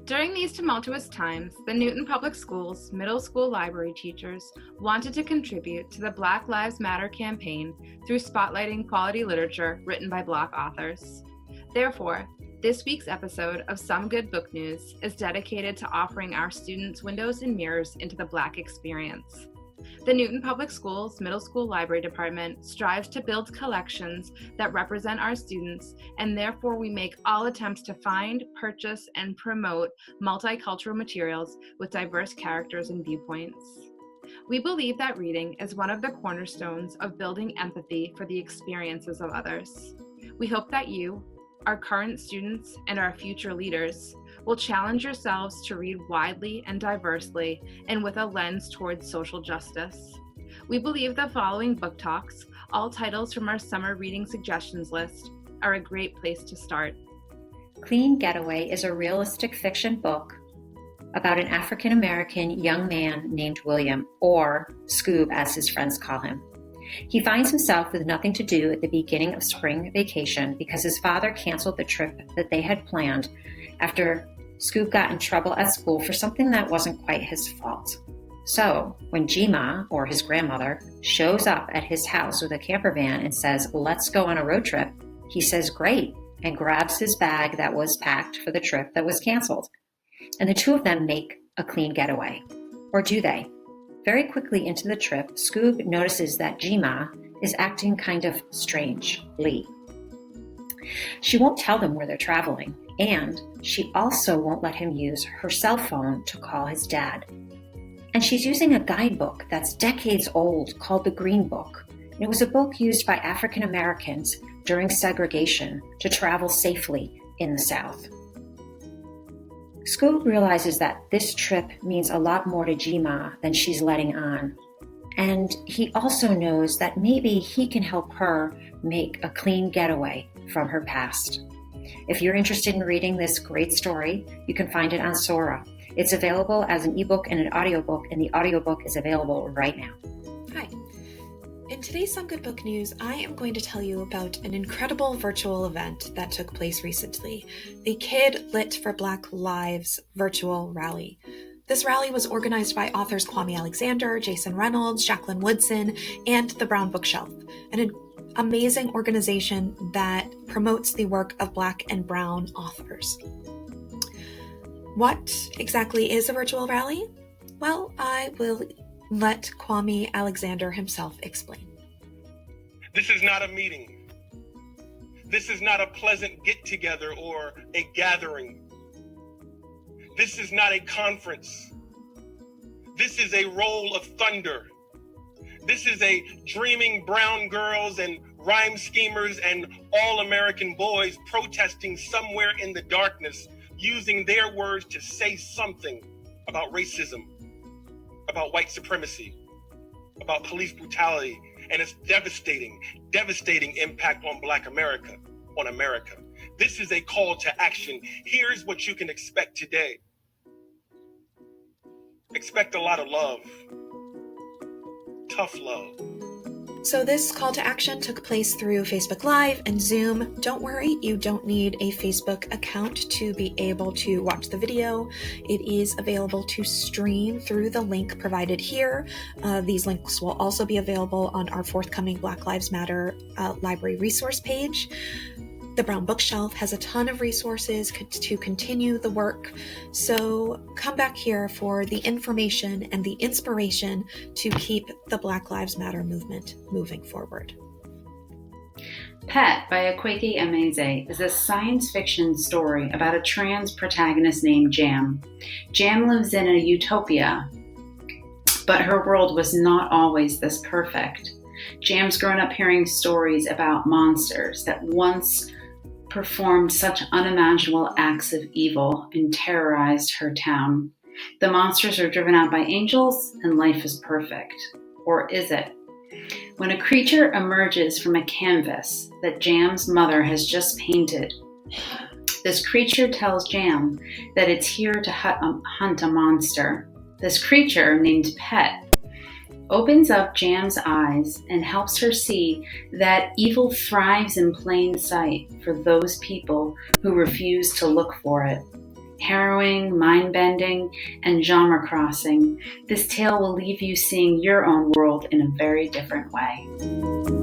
During these tumultuous times, the Newton Public Schools middle school library teachers wanted to contribute to the Black Lives Matter campaign through spotlighting quality literature written by Black authors. Therefore, this week's episode of Some Good Book News is dedicated to offering our students windows and mirrors into the Black experience. The Newton Public Schools Middle School Library Department strives to build collections that represent our students, and therefore we make all attempts to find, purchase, and promote multicultural materials with diverse characters and viewpoints. We believe that reading is one of the cornerstones of building empathy for the experiences of others. We hope that you, our current students, and our future leaders will challenge yourselves to read widely and diversely and with a lens towards social justice. We believe the following book talks, all titles from our summer reading suggestions list, are a great place to start. Clean Getaway is a realistic fiction book about an African-American young man named William, or Scoob as his friends call him. He finds himself with nothing to do at the beginning of spring vacation because his father canceled the trip that they had planned after Scoob got in trouble at school for something that wasn't quite his fault. So, when Jima, or his grandmother, shows up at his house with a camper van and says, "Let's go on a road trip," he says, "Great," and grabs his bag that was packed for the trip that was canceled. And the two of them make a clean getaway. Or do they? Very quickly into the trip, Scoob notices that Jima is acting kind of strangely. She won't tell them where they're traveling, and she also won't let him use her cell phone to call his dad. And she's using a guidebook that's decades old called the Green Book. And it was a book used by African Americans during segregation to travel safely in the South. Scoob realizes that this trip means a lot more to Jima than she's letting on. And he also knows that maybe he can help her make a clean getaway from her past. If you're interested in reading this great story, you can find it on Sora. It's available as an ebook and an audiobook, and the audiobook is available right now. Hi. In today's Some Good Book News, I am going to tell you about an incredible virtual event that took place recently, the Kid Lit for Black Lives virtual rally. This rally was organized by authors Kwame Alexander, Jason Reynolds, Jacqueline Woodson, and the Brown Bookshelf, an amazing organization that promotes the work of Black and Brown authors. What exactly is a virtual rally? Well, I will let Kwame Alexander himself explain. This is not a meeting. This is not a pleasant get-together or a gathering. This is not a conference. This is a roll of thunder. This is a dreaming brown girls and rhyme schemers and all-American boys protesting somewhere in the darkness, using their words to say something about racism, about white supremacy, about police brutality, and its devastating impact on Black America, on America. This is a call to action. Here's what you can expect today. Expect a lot of love. Tough love. So this call to action took place through Facebook Live and Zoom. Don't worry, you don't need a Facebook account to be able to watch the video. It is available to stream through the link provided here. These links will also be available on our forthcoming Black Lives Matter library resource page. The Brown Bookshelf has a ton of resources to continue the work, so come back here for the information and the inspiration to keep the Black Lives Matter movement moving forward. Pet by Akwaeke Emeze is a science fiction story about a trans protagonist named Jam. Jam lives in a utopia, but her world was not always this perfect. Jam's grown up hearing stories about monsters that once performed such unimaginable acts of evil and terrorized her town. The monsters are driven out by angels and life is perfect. Or is it? When a creature emerges from a canvas that Jam's mother has just painted, this creature tells Jam that it's here to hunt a monster. This creature, named Pet, opens up Jam's eyes and helps her see that evil thrives in plain sight for those people who refuse to look for it. Harrowing, mind-bending, and genre-crossing, this tale will leave you seeing your own world in a very different way.